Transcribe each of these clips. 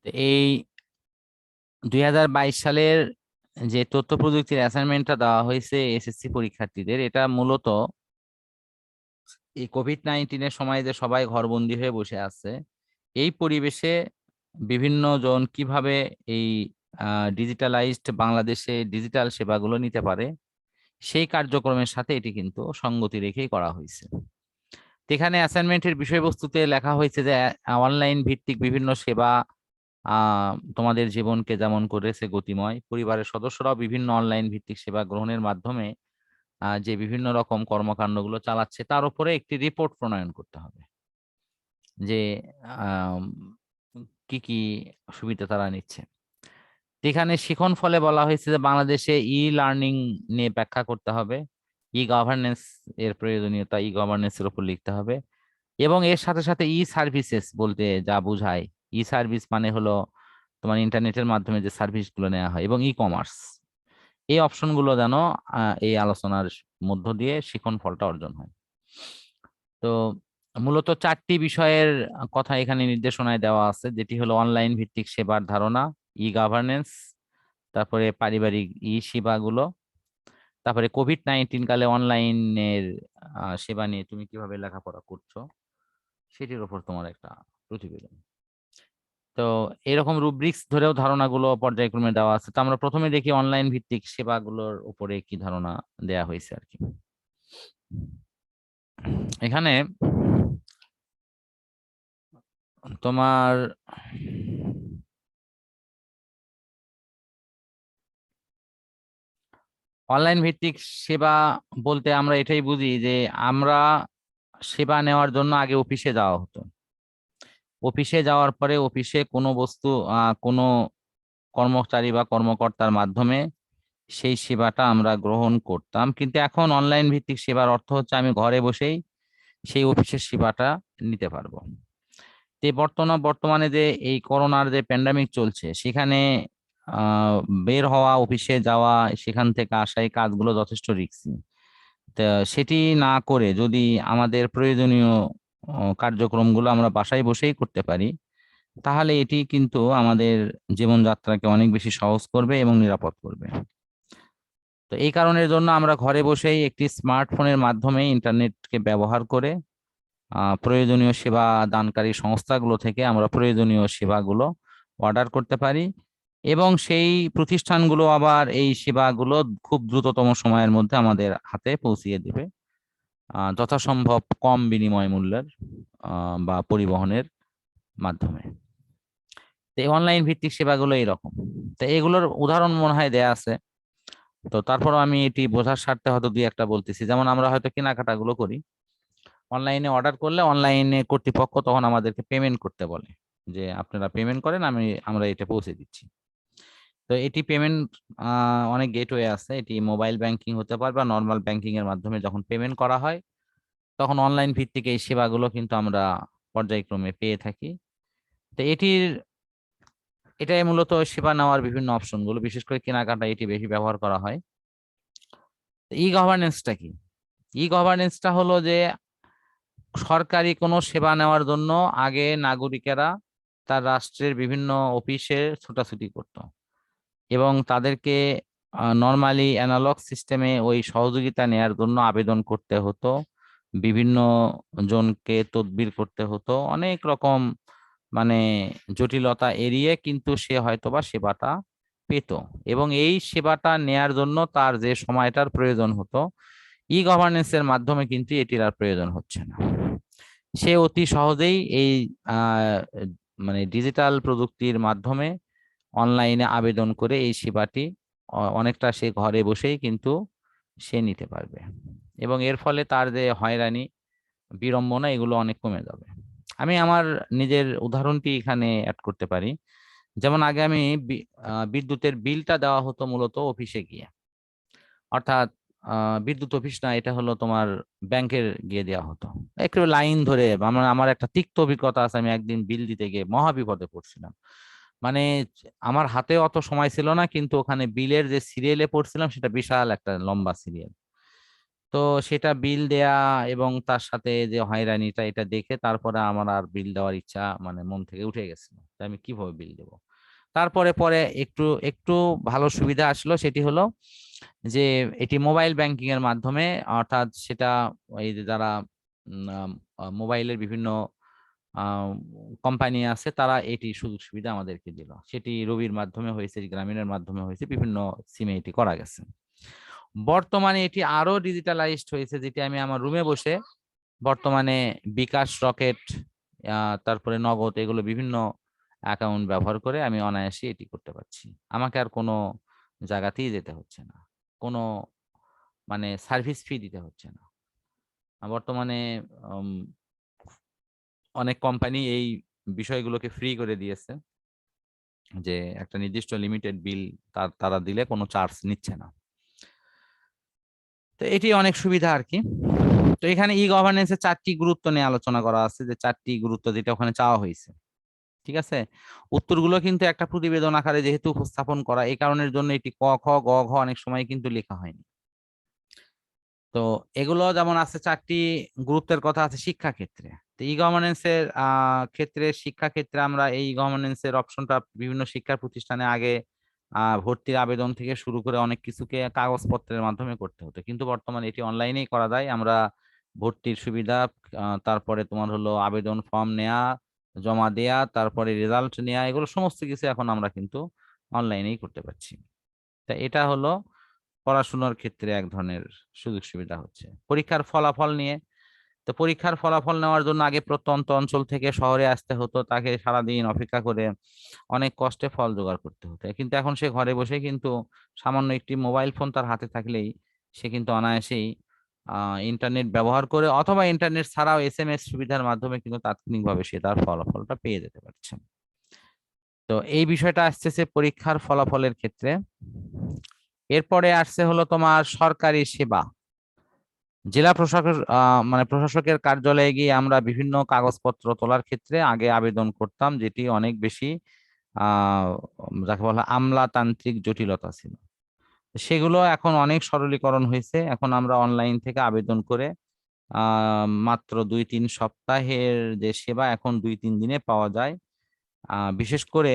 এই 2022 সালের যে তথ্য প্রযুক্তির অ্যাসাইনমেন্টটা দেওয়া হয়েছে এসএসসি পরীক্ষার্থীদের, এটা মূলত এই কোভিড-19 সময় যে সবাই ঘরবন্দি হয়ে বসে আছে, এই পরিবেশে বিভিন্ন জন কিভাবে এই ডিজিটালাইজড বাংলাদেশে ডিজিটাল সেবাগুলো নিতে পারে, সেই কার্যক্রমের সাথে এটি কিন্তু সঙ্গতি রেখেই করা হয়েছে। এখানে অ্যাসাইনমেন্টের বিষয়বস্তুতে লেখা হয়েছে যে অনলাইন ভিত্তিক বিভিন্ন সেবা তোমাদের জীবনকে যেমন করেছে গতিময়, পরিবারের সদস্যরাও বিভিন্ন অনলাইন ভিত্তিক সেবা গ্রহণের মাধ্যমে যে বিভিন্ন রকম কর্মকাণ্ডগুলো চালাচ্ছে তার উপরে একটি রিপোর্ট প্রণয়ন করতে হবে, যে কি কি সুবিধা তারা নিচ্ছে। এখানে শিখন ফলে বলা হয়েছে যে বাংলাদেশে ই লার্নিং নিয়ে ব্যাখ্যা করতে হবে, ই গভর্নেন্স এর প্রয়োজনীয়তা ই গভর্নেন্স এর উপর লিখতে হবে, এবং এর সাথে সাথে ই সার্ভিসেস বলতে যা বোঝায়, ই সার্ভিস মানে হলো তোমার ইন্টারনেটের মাধ্যমে যে সার্ভিস গুলো নেওয়া হয়, এবং ই কমার্স, এই অপশনগুলো যেন এই আলোচনার মধ্য দিয়ে শিখন ফলটা অর্জন হয়। তো মূলত 4টি বিষয়ের কথা এখানে নির্দেশনায় দেওয়া আছে, যেটি হলো অনলাইন ভিত্তিক সেবার ধারণা, ই গভর্নেন্স, তারপরে পারিবারিক ই সেবাগুলো, তারপরে কোভিড-19 কালে অনলাইনের সেবা নিয়ে তুমি কিভাবে লেখাপড়া করছো সেটির উপর তোমার একটা প্রতিবেদন। তো এরকম রুব্রিক্স ধরেও ধারণাগুলো পর্যায়ক্রমে দেওয়া আছে। তো আমরা প্রথমে দেখি অনলাইন ভিত্তিক সেবাগুলোর উপরে কি ধারণা দেয়া হয়েছে আর কি। এখানে তোমার অনলাইন ভিত্তিক সেবা বলতে আমরা এটাই বুঝি যে আমরা সেবা নেওয়ার জন্য আগে অফিসে যাওয়া হতো, অফিসে যাওয়ার পরে অফিসে কোনো বস্তু কোনো কর্মচারী বা কর্মকর্তার মাধ্যমে সেই সেবাটা আমরা গ্রহণ করতাম, কিন্তু এখন অনলাইন ভিত্তিক সেবার অর্থ হচ্ছে আমি ঘরে বসেই সেই অফিসের সেবাটা নিতে পারবো। তো বর্তমানে যে এই করোনার যে প্যান্ডামিক চলছে, সেখানে বের হওয়া, অফিসে যাওয়া, সেখান থেকে আসা, এই কাজগুলো যথেষ্ট রিস্কি। তা সেটি না করে যদি আমাদের প্রয়োজনীয় কার্যক্রমগুলো আমরা বাসায় বসেই করতে পারি, তাহলে এটি কিন্তু আমাদের জীবনযাত্রাকে অনেক বেশি সহজ করবে এবং নিরাপদ করবে। তো এই কারণের জন্য আমরা ঘরে বসেই একটি স্মার্টফোনের মাধ্যমে ইন্টারনেটকে ব্যবহার করে প্রয়োজনীয় সেবা দানকারী সংস্থাগুলো থেকে আমরা প্রয়োজনীয় সেবাগুলো অর্ডার করতে পারি, এবং সেই প্রতিষ্ঠানগুলো আবার এই সেবাগুলো খুব দ্রুততম সময়ের মধ্যে আমাদের হাতে পৌঁছিয়ে দেবে, যথাসম্ভব কম বিনিময় মূল্যের বা পরিবহনের মাধ্যমে। তো এই অনলাইন ভিত্তিক সেবাগুলো এইরকম। তো এগুলোর উদাহরণ মনে হয় দেয়া আছে, তো তারপরও আমি এটি বোঝার স্বার্থে হয়তো দুই একটা বলতেছি। যেমন আমরা হয়তো কেনাকাটাগুলো করি, অনলাইনে অর্ডার করলে অনলাইনে কর্তৃপক্ষ তখন আমাদেরকে পেমেন্ট করতে বলে, যে আপনারা পেমেন্ট করেন, আমরা এটা পৌঁছে দিচ্ছি। তো এটি পেমেন্ট অনেক গেটওয়ে আছে, এটি মোবাইল ব্যাংকিং হতে পারে বা নর্মাল ব্যাংকিং এর মাধ্যমে যখন পেমেন্ট করা হয়, তখন অনলাইন ভিত্তিক এই সেবাগুলো কিন্তু আমরা পর্যায়ক্রমে পেয়ে থাকি। তো এটাই মূলত সেবা নেওয়ার বিভিন্ন অপশনগুলো, বিশেষ করে কেনাকাটা এটি বেশি ব্যবহার করা হয়। ই গভর্নেন্সটা কি? ই গভর্নেন্সটা হলো যে সরকারি কোনো সেবা নেওয়ার জন্য আগে নাগরিকেরা তার রাষ্ট্রের বিভিন্ন অফিসে ছোটাছুটি করত, এবং তাদেরকে নর্মালি অ্যানালগ সিস্টেমে ওই সহযোগিতা নেয়ার জন্য আবেদন করতে হতো, বিভিন্ন জনকে তদবির করতে হতো, অনেক রকম মানে জটিলতা এড়িয়ে কিন্তু সে হয়তোবা সেবাটা পেত, এবং এই সেবাটা নেয়ার জন্য তার যে সময়টার প্রয়োজন হতো, ই গভর্নেন্সের মাধ্যমে কিন্তু এটির আর প্রয়োজন হচ্ছে না। সে অতি সহজেই এই মানে ডিজিটাল প্রযুক্তির মাধ্যমে অনলাইনে আবেদন করে এই সেবাটি অনেকটা সে ঘরে বসেই কিন্তু সে নিতে পারবে, এবং এর ফলে তার যে হয়রানি বিড়ম্বনা এগুলো অনেক কমে যাবে। আমি আমার নিজের উদাহরণটি এখানে অ্যাড করতে পারি। যেমন আগে আমি বিদ্যুতের বিলটা দেওয়া হতো মূলত অফিসে গিয়ে, অর্থাৎ বিদ্যুৎ অফিস না, এটা হলো তোমার ব্যাংকের গিয়ে দেওয়া হতো একটু লাইন ধরে। আমার একটা তিক্ত অভিজ্ঞতা আছে, আমি একদিন বিল দিতে গিয়ে মহা বিপদে পড়ছিলাম। মানে আমার হাতে অত সময় ছিল না, কিন্তু ওখানে বিলের যে সিরিয়ালে পড়ছিলাম সেটা বিশাল একটা লম্বা সিরিয়াল। তো সেটা বিল দেয়া এবং তার সাথে যে হয়রানিটা এটা দেখে তারপরে আমার আর বিল দেওয়ার ইচ্ছা মানে মন থেকে উঠে গেছিল, আমি কিভাবে বিল দেব। তারপরে পরে একটু একটু ভালো সুবিধা আসলো, সেটি হলো যে এটি মোবাইল ব্যাংকিং এর মাধ্যমে, অর্থাৎ সেটা এই যে যারা মোবাইলের বিভিন্ন কোম্পানি আছে তারা এটি সুযোগ সুবিধা আমাদেরকে দিল। সেটি রবির মাধ্যমে হয়েছে, গ্রামীণের মাধ্যমে হয়েছে, বিভিন্ন সিমে এটি করা গেছে। বর্তমানে এটি আরো ডিজিটালাইজড হয়েছে, যেটি আমি আমার রুমে বসে বর্তমানে বিকাশ, রকেট, তারপরে নগদ, এগুলো বিভিন্ন অ্যাকাউন্ট ব্যবহার করে আমি অনায়াসে এটি করতে পারছি। আমাকে আর কোনো জায়গাতেই যেতে হচ্ছে না, কোনো মানে সার্ভিস ফি দিতে হচ্ছে না। বর্তমানে উম, অনেক কোম্পানি এই বিষয়গুলোকে ফ্রি করে দিয়েছে, যে একটা নির্দিষ্ট লিমিটেড বিল তারা দিলে কোনো চার্জ নিচ্ছে না। তো এটি অনেক সুবিধা আর কি। তো এখানে ই গভর্নেন্সের 4টি গুরুত্ব নিয়ে আলোচনা করা আছে, যে 4টি গুরুত্ব যেটা ওখানে চাওয়া হয়েছে। ঠিক আছে, উত্তরগুলো কিন্তু একটা প্রতিবেদন আকারে যেহেতু উপস্থাপন করা, এই কারণের জন্য এটি ক, খ, গ, ঘ অনেক সময় কিন্তু লেখা হয়নি। তো এগুলো যেমন আছে 4টি গুরুত্বের কথা আছে শিক্ষা ক্ষেত্রে। তো ই গভর্নেন্সের ক্ষেত্রে, শিক্ষা ক্ষেত্রে আমরা এই গভর্নেন্সের অপশনটা বিভিন্ন শিক্ষা প্রতিষ্ঠানে আগে ভর্তির আবেদন থেকে শুরু করে অনেক কিছুকে কাগজপত্রের মাধ্যমে করতে হতো, কিন্তু বর্তমানে এটি অনলাইনেই করা যায়। আমরা ভর্তির সুবিধা, তারপরে তোমার হলো আবেদন ফর্ম নেয়া, জমা দেয়া, তারপরে রেজাল্ট নেয়া, এগুলো সমস্ত কিছু এখন আমরা কিন্তু অনলাইনেই করতে পারছি। তা এটা হলো পড়াশোনার ক্ষেত্রে এক ধরনের সুযোগ সুবিধা হচ্ছে। পরীক্ষার ফলাফল নিয়ে, তো পরীক্ষার ফলাফল নেওয়ার জন্য আগে প্রত্যন্ত অঞ্চল থেকে শহরে আসতে হতো, তাকে সারাদিন অপেক্ষা করে অনেক কষ্টে ফল জোগাড় করতে হতো, কিন্তু এখন সে ঘরে বসে কিন্তু সামান্য একটি মোবাইল ফোন তার হাতে থাকলেই সে কিন্তু অনায়াসেই ইন্টারনেট ব্যবহার করে অথবা ইন্টারনেট ছাড়াও SMS সুবিধার মাধ্যমে কিন্তু তাৎক্ষণিকভাবে সে তার ফলাফলটা পেয়ে যেতে পারছে। তো এই বিষয়টা আসতেছে পরীক্ষার ফলাফলের ক্ষেত্রে। এরপরে আসছে হলো তোমার সরকারি সেবা। জেলা প্রশাসকের মানে প্রশাসকের কার্যালয়ে গিয়ে আমরা বিভিন্ন কাগজপত্র তোলার ক্ষেত্রে আগে আবেদন করতাম, যেটি অনেক বেশি আহ যাকে বলা হয় আমলাতান্ত্রিক জটিলতা ছিল। সেগুলো এখন অনেক সরলীকরণ হয়েছে, এখন আমরা অনলাইন থেকে আবেদন করে মাত্র 2-3 সপ্তাহের যে সেবা এখন 2-3 দিনে পাওয়া যায়। বিশেষ করে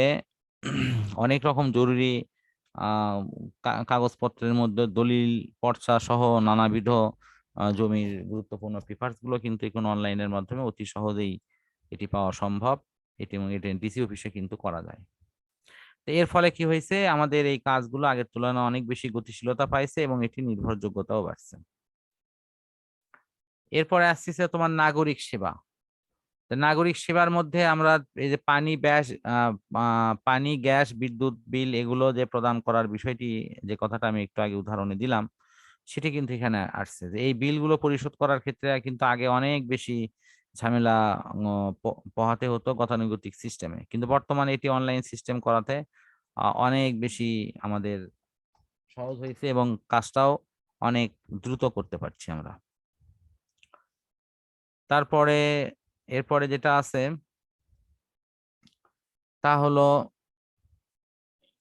অনেক রকম জরুরি কাগজপত্রের মধ্যে দলিল, পর্চা সহ নানাবিধ জমির গুরুত্বপূর্ণ পেপারস গুলো কিন্তু এখন অনলাইনের মাধ্যমে অতি সহজেই এটি পাওয়া সম্ভব। এটি এবং এটি ডিসি অফিসে কিন্তু করা যায়। তো এর ফলে কি হয়েছে, আমাদের এই কাজগুলো আগের তুলনায় অনেক বেশি গতিশীলতা পাইছে এবং এটি নির্ভরযোগ্যতাও বাড়ছে। এরপরে আসছে তোমার নাগরিক সেবা। তো নাগরিক সেবার মধ্যে আমরা এই যে পানি, গ্যাস, বিদ্যুৎ বিল এগুলো যে প্রদান করার বিষয়টি, যে কথাটা আমি একটু আগে উদাহরণে দিলাম, সেটি কিন্তু এখানে আসছে, যে এই বিলগুলো পরিশোধ করার ক্ষেত্রে কিন্তু আগে অনেক বেশি ঝামেলা পোহাতে হতো গতানুগতিক সিস্টেমে, কিন্তু বর্তমানে এটি অনলাইন সিস্টেম করাতে অনেক বেশি আমাদের সহজ হয়েছে এবং কাজটাও অনেক দ্রুত করতে পারছি আমরা। তারপরে এরপরে যেটা আছে তা হলো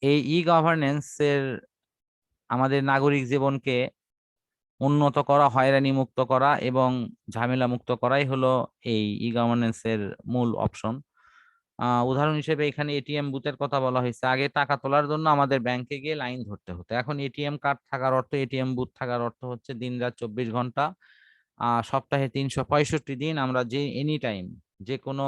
এই ই গভর্নেন্সের আমাদের নাগরিক জীবনকে উন্নত করা, হয়রানি মুক্ত করা এবং ঝামেলা মুক্ত করাই হলো এই ই গভর্নেন্সের মূল অপশন। উদাহরণ হিসেবে এখানে এটিএম বুথের কথা বলা হয়েছে। আগে টাকা তোলার জন্য আমাদের ব্যাংকে গিয়ে লাইন ধরতে হতো, এখন এটিএম কার্ড থাকার অর্থ, এটিএম বুথ থাকার অর্থ হচ্ছে দিনরাত 24 ঘন্টা, সপ্তাহে 365 দিন আমরা যে এনি টাইম যে কোনো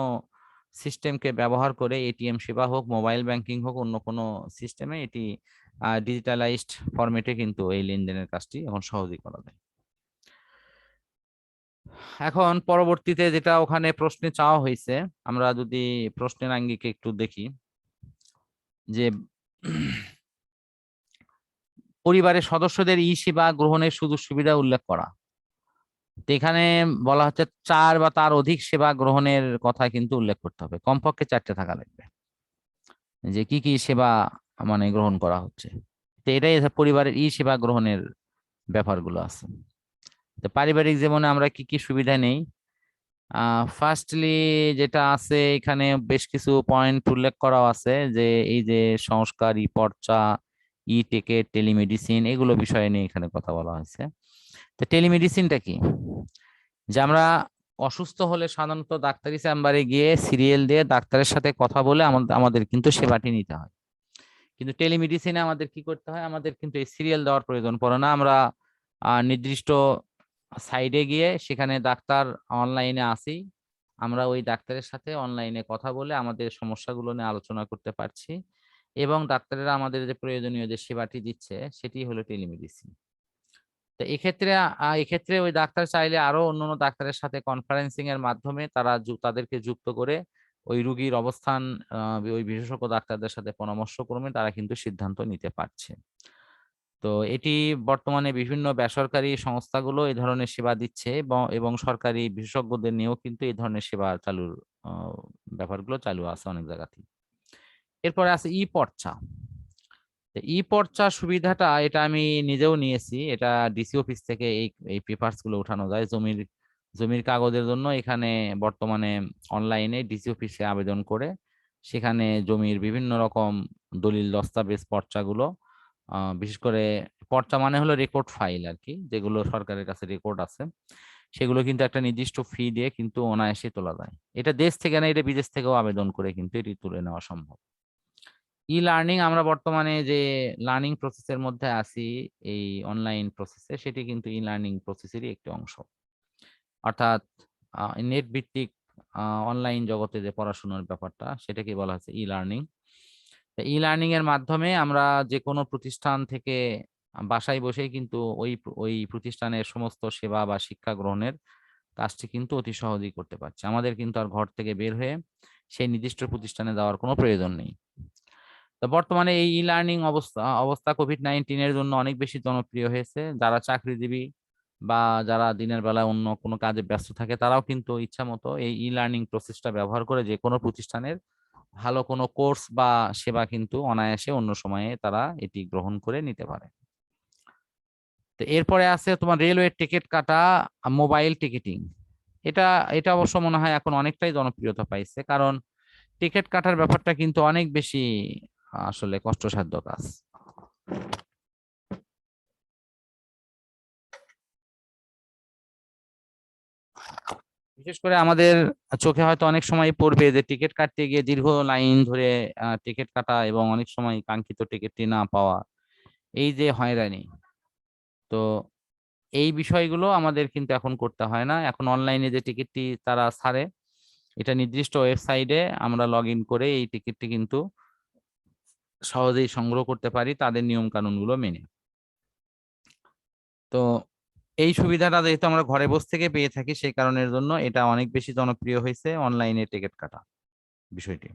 সিস্টেমকে ব্যবহার করে, এটিএম সেবা হোক, মোবাইল ব্যাংকিং হোক, অন্য কোনো সিস্টেমে, এটি ডিজিটালাইজড ফরম্যাটে কিন্তু এই লেনদেনের কাজটি এখন সহজেই করা যায়। এখন পরবর্তীতে যেটা ওখানে প্রশ্নে চাওয়া হয়েছে, আমরা যদি প্রশ্নের আঙ্গিকে একটু দেখি, যে পরিবারের সদস্যদের ই সেবা গ্রহণের সুযোগ সুবিধা উল্লেখ করা। তো এখানে বলা হচ্ছে 4 বা তার অধিক সেবা গ্রহণের কথা কিন্তু উল্লেখ করতে হবে, কমপক্ষে 4টে থাকা লাগবে, যে কি কি সেবা মানে গ্রহণ করা হচ্ছে। তো এটাই পরিবারের ই সেবা গ্রহণের ব্যাপারগুলো আছে। তো পারিবারিক জীবনে আমরা কি কি সুবিধা নেই, ফার্স্টলি যেটা আছে এখানে বেশ কিছু পয়েন্ট উল্লেখ করা আছে, যে এই যে সংস্কার, ই পর্চা, ই টিকেট, টেলিমেডিসিন, এগুলো বিষয় নিয়ে এখানে কথা বলা হয়েছে। তো টেলিমেডিসিনটা কি? যে আমরা অসুস্থ হলে সাধারণত ডাক্তারি চেম্বারে গিয়ে সিরিয়াল দিয়ে ডাক্তারের সাথে কথা বলে আমাদের কিন্তু সেবাটি নিতে হয়। কিন্তু টেলিমেডিসিনে আমাদের কি করতে হয়? আমাদের কিন্তু এই সিরিয়াল দেওয়ার প্রয়োজন পড়ে না। আমরা নির্দিষ্ট সাইডে গিয়ে সেখানে ডাক্তার অনলাইনে আসি, আমরা ওই ডাক্তারের সাথে অনলাইনে কথা বলে আমাদের সমস্যাগুলো নিয়ে আলোচনা করতে পারছি, এবং ডাক্তারেরা আমাদের যে প্রয়োজনীয় যে সেবাটি দিচ্ছে সেটি হলো টেলিমেডিসিন। তো এক্ষেত্রে ওই ডাক্তার চাইলে আরো অন্যান্য ডাক্তারের সাথে কনফারেন্সিং এর মাধ্যমে তাদেরকে যুক্ত করে ওই রুগীর অবস্থান ওই বিশেষজ্ঞ ডাক্তারদের সাথে পরামর্শ ক্রমে তারা কিন্তু সিদ্ধান্ত নিতে পারছে। তো এটি বর্তমানে বিভিন্ন বেসরকারি সংস্থাগুলো এই ধরনের সেবা দিচ্ছে, এবং সরকারি বিশেষজ্ঞদের নিয়েও কিন্তু এই ধরনের সেবা চালুর ব্যাপারগুলো চালু আছে অনেক জায়গাতেই। এরপরে আছে ই পর্চা। ই পর্চা সুবিধাটা এটা আমি নিজেও নিয়েছি, এটা ডিসি অফিস থেকে এই পেপারস গুলো উঠানো যায়। জমির কাগজের জন্য এখানে বর্তমানে অনলাইনে ডিসি অফিসে আবেদন করে সেখানে জমির বিভিন্ন রকম দলিল দস্তাবেজ পর্চাগুলো, বিশেষ করে পর্চা মানে হলো রেকর্ড ফাইল আর কি, যেগুলো সরকারের কাছে রেকর্ড আছে, সেগুলো কিন্তু একটা নির্দিষ্ট ফি দিয়ে কিন্তু অনায়াসে তোলা যায়। এটা দেশ থেকে না, এটা বিদেশ থেকেও আবেদন করে কিন্তু এটি তুলে নেওয়া সম্ভব। ই লার্নিং, আমরা বর্তমানে যে লার্নিং প্রসেসের মধ্যে আছি এই অনলাইন প্রসেসে, সেটি কিন্তু ই লার্নিং প্রসেসেরই একটি অংশ। অর্থাৎ নেট ভিত্তিক অনলাইন জগতে যে পড়াশোনার ব্যাপারটা সেটাকে বলা হচ্ছে ই লার্নিং। ই লার্নিং এর মাধ্যমে আমরা যে কোনো প্রতিষ্ঠান থেকে বাসায় বসেই কিন্তু ওই ওই প্রতিষ্ঠানের সমস্ত সেবা বা শিক্ষা গ্রহণের কাজটি কিন্তু অতি সহজেই করতে পারছি। আমাদের কিন্তু আর ঘর থেকে বের হয়ে সেই নির্দিষ্ট প্রতিষ্ঠানে যাওয়ার কোনো প্রয়োজন নেই। তো বর্তমানে এই ই লার্নিং অবস্থা কোভিড-19 জন্য অনেক বেশি জনপ্রিয় হয়েছে। যারা চাকরিজীবী বা যারা দিনের বেলায় অন্য কোনো কাজে ব্যস্ত থাকে তারাও কিন্তু ইচ্ছা মতো এই ই লার্নিং প্রসেসটা ব্যবহার করে যে কোনো প্রতিষ্ঠানের ভালো কোনো কোর্স বা সেবা কিন্তু অনায়াসে অন্য সময়ে তারা এটি গ্রহণ করে নিতে পারে। তো এরপরে আছে তোমার রেলওয়ে টিকিট কাটা, মোবাইল টিকিটিং। এটা এটা অবশ্য মনে হয় এখন অনেকটাই জনপ্রিয়তা পাইছে, কারণ টিকিট কাটার ব্যাপারটা কিন্তু অনেক বেশি আসলে কষ্টসাধ্য কাজ। বিশেষ করে আমাদের চোখে হয়তো অনেক সময় পড়বে যে টিকিট কাটতে গিয়ে দীর্ঘ লাইন ধরে টিকিট কাটা এবং অনেক সময় কাঙ্ক্ষিত টিকিটটি না পাওয়া, এই যে হয়রানি। তো এই বিষয়গুলো আমাদের কিন্তু এখন করতে হয় না, এখন অনলাইনে যে টিকিটটি তারা ছাড়ে এটা নির্দিষ্ট ওয়েবসাইটে আমরা লগ ইন করে এই টিকিটটি কিন্তু সহজেই সংগ্রহ করতে পারি তাদের নিয়ম কানুনগুলো মেনে। তো এই সুবিধাটা যেহেতু আমরা ঘরে বসে থেকে পেয়ে থাকি সেই কারণের জন্য এটা অনেক বেশি জনপ্রিয় হয়েছে অনলাইনে টিকিট কাটা বিষয়টি।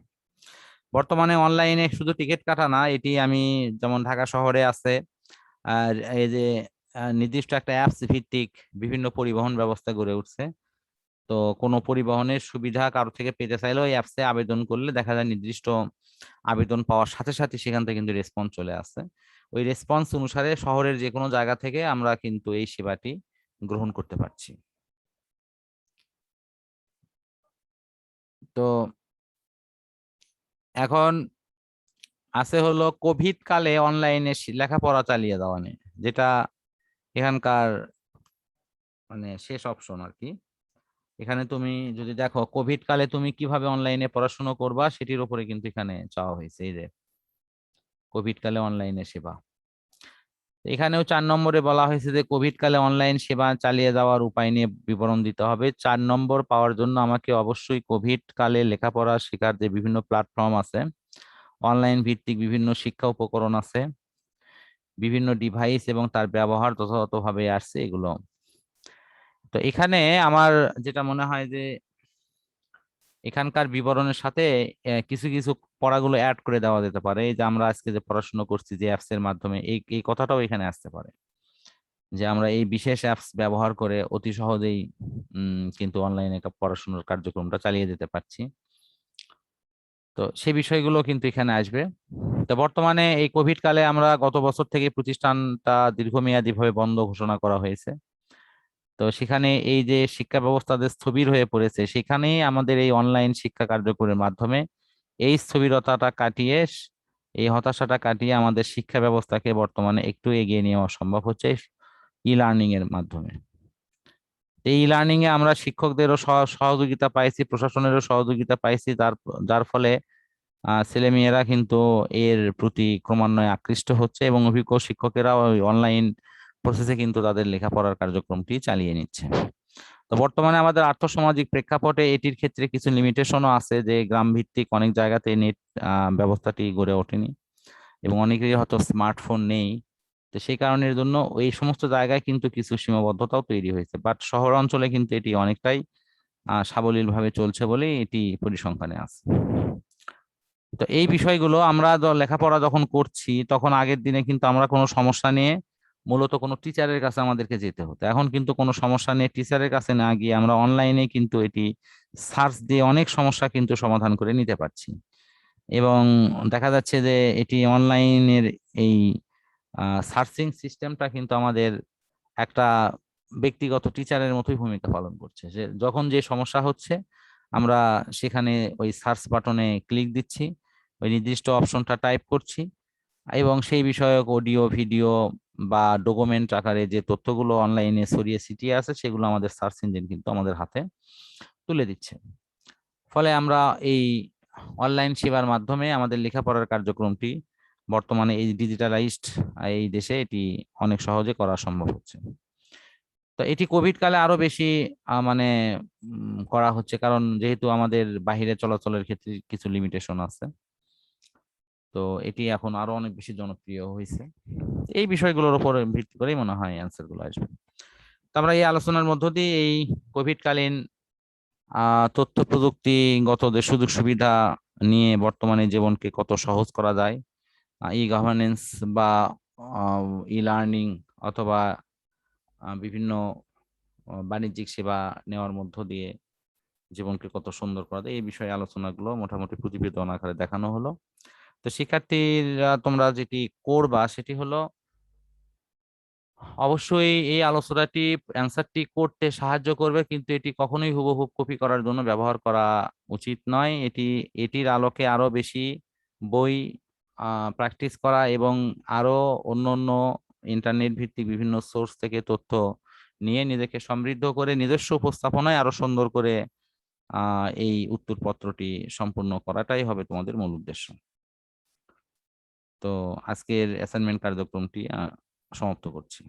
বর্তমানে অনলাইনে শুধু টিকিট কাটা না, এটি আমি যেমন ঢাকা শহরে আছে আর এই যে নির্দিষ্ট একটা অ্যাপস ভিত্তিক বিভিন্ন পরিবহন ব্যবস্থা গড়ে উঠছে। তো কোনো পরিবহনের সুবিধা কারো থেকে পেতে চাইলে ওই অ্যাপসে আবেদন করলে দেখা যায় নির্দিষ্ট আবেদন পাওয়ার সাথে সাথে সেখান থেকে কিন্তু রেসপন্স চলে আসে। ওই রেসপন্স অনুসারে শহরের যে কোনো জায়গা থেকে আমরা কিন্তু এই সেবাটি গ্রহণ করতে পারছি। তো এখন আছে হলো কোভিড কালে অনলাইনে লেখাপড়া চালিয়ে যাওয়া নিয়ে, যেটা এখানকার মানে শেষ অপশন আর কি। এখানে তুমি যদি দেখো কোভিড কালে তুমি কিভাবে অনলাইনে পড়াশোনা করবা সেটির উপরে কিন্তু এখানে চাওয়া হয়েছে, এই যে কোভিড কালে অনলাইনে সেবা। এখানেও 4 নম্বরে বলা হয়েছে যে কোভিড কালে অনলাইন সেবা চালিয়ে যাওয়ার উপায় নিয়ে বিবরণ দিতে হবে। 4 নম্বর পাওয়ার জন্য আমাকে অবশ্যই কোভিড কালে লেখাপড়া শেখার যে বিভিন্ন প্ল্যাটফর্ম আছে, অনলাইন ভিত্তিক বিভিন্ন শিক্ষা উপকরণ আছে, বিভিন্ন ডিভাইস এবং তার ব্যবহার যথাযথভাবে আসছে এগুলো। তো এখানে আমার যেটা মনে হয় যে এখানকার বিবরণের সাথে কিছু কিছু পড়াগুলো অ্যাড করে দেওয়া যেতে পারে। এই যে আমরা আজকে যে পড়াশোনা করছি যে অ্যাপস এর মাধ্যমে, এই কথাটাও এখানে আসতে পারে যে আমরা এই বিশেষ অ্যাপস ব্যবহার করে অতি সহজেই কিন্তু অনলাইনে পড়াশোনার কার্যক্রমটা চালিয়ে যেতে পারছি। তো সেই বিষয়গুলো কিন্তু এখানে আসবে। তো বর্তমানে এই কোভিড কালে আমরা গত বছর থেকে প্রতিষ্ঠানটা দীর্ঘমেয়াদী ভাবে বন্ধ ঘোষণা করা হয়েছে। তো সেখানে এই যে শিক্ষা ব্যবস্থা যে স্থবির হয়ে পড়েছে, সেখানেই আমাদের এই অনলাইন শিক্ষা কার্যক্রমের মাধ্যমে এই স্থবিরতাটা কাটিয়ে, এই হতাশাটা কাটিয়ে আমাদের শিক্ষা ব্যবস্থাকে বর্তমানে একটু এগিয়ে নেওয়া সম্ভব হচ্ছে। ই লার্নিং এর মাধ্যমে। এই লার্নিং এ আমরা শিক্ষকদেরও সহযোগিতা পাইছি, প্রশাসনেরও সহযোগিতা পাইছি, যার যার ফলে ছেলেমেয়েরা কিন্তু এর প্রতি ক্রমান্বয়ে আকৃষ্ট হচ্ছে এবং অভিজ্ঞ শিক্ষকেরা ওই অনলাইন প্রসেসে কিন্তু তাদের লেখাপড়ার কার্যক্রমটি চালিয়ে নিচ্ছে। তো বর্তমানে আমাদের আর্থসামাজিক প্রেক্ষাপটে এটির ক্ষেত্রে কিছু লিমিটেশনও আছে, যে গ্রাম ভিত্তিক অনেক জায়গাতে নেট ব্যবস্থাটি গড়ে ওঠেনি এবং অনেকেরই হয়তো স্মার্টফোন নেই। তো সেই কারণের জন্য এই সমস্ত জায়গায় কিন্তু কিছু সীমাবদ্ধতাও তৈরি হয়েছে, বাট শহর অঞ্চলে কিন্তু এটি অনেকটাই সাবলীল ভাবে চলছে বলেই এটি পরিসংখ্যানে আছে। তো এই বিষয়গুলো আমরা লেখাপড়া যখন করছি তখন আগের দিনে কিন্তু আমরা কোনো সমস্যা নিয়ে মূলত কোনো টিচারের কাছে আমাদেরকে যেতে হতো, এখন কিন্তু কোনো সমস্যা নিয়ে টিচারের কাছে না গিয়ে আমরা অনলাইনে কিন্তু এটি সার্চ দিয়ে অনেক সমস্যা কিন্তু সমাধান করে নিতে পারছি। এবং দেখা যাচ্ছে যে এটি অনলাইনের এই সার্চিং সিস্টেমটা কিন্তু আমাদের একটা ব্যক্তিগত টিচারের মতোই ভূমিকা পালন করছে, যে যখন যে সমস্যা হচ্ছে আমরা সেখানে ওই সার্চ বাটনে ক্লিক দিচ্ছি, ওই নির্দিষ্ট অপশনটা টাইপ করছি এবং সেই বিষয়ক অডিও ভিডিও বা ডকুমেন্ট আকারে যে তথ্যগুলো অনলাইনে ছড়িয়ে ছিটিয়ে আছে সেগুলো আমাদের সার্চ ইঞ্জিন কিন্তু আমাদের হাতে তুলে দিচ্ছে। ফলে আমরা এই অনলাইন সেবার মাধ্যমে আমাদের লেখাপড়ার কার্যক্রমটি বর্তমানে এই ডিজিটালাইজড এই দেশে এটি অনেক সহজে করা সম্ভব হচ্ছে। তো এটি কোভিড কালে আরো বেশি মানে করা হচ্ছে, কারণ যেহেতু আমাদের বাহিরে চলাচলের ক্ষেত্রে কিছু লিমিটেশন আছে, তো এটি এখন আরো অনেক বেশি জনপ্রিয় হয়েছে। এই বিষয়গুলোর উপর ভিত্তি করেই মনে হয় অ্যান্সার গুলো আসবে। তো আমরা এই আলোচনার মধ্য দিয়ে এই কোভিড কালীন তথ্য প্রযুক্তিগত যে সুযোগ সুবিধা নিয়ে বর্তমানে জীবনকে কত সহজ করা যায়, ই গভর্নেন্স বা ই লার্নিং অথবা বিভিন্ন বাণিজ্যিক সেবা নেওয়ার মধ্য দিয়ে জীবনকে কত সুন্দর করা যায়, এই বিষয়ে আলোচনাগুলো মোটামুটি প্রতিবেদন আকারে দেখানো হলো। তো শিক্ষার্থীরা তোমরা যেটি করবা সেটি হলো অবশ্যই এই আলোচনাটি অ্যান্সারটি করতে সাহায্য করবে, কিন্তু এটি কখনোই হুবহু কপি করার জন্য ব্যবহার করা উচিত নয়। এটির আলোকে আরো বেশি বই প্র্যাকটিস করা এবং আরো অন্য ইন্টারনেট ভিত্তিক বিভিন্ন সোর্স থেকে তথ্য নিয়ে নিজেকে সমৃদ্ধ করে নিজস্ব উপস্থাপনায় আরো সুন্দর করে এই উত্তরপত্রটি সম্পূর্ণ করাটাই হবে তোমাদের মূল উদ্দেশ্য। তো আজকের অ্যাসাইনমেন্ট কার্যক্রমটি সমাপ্ত করছি।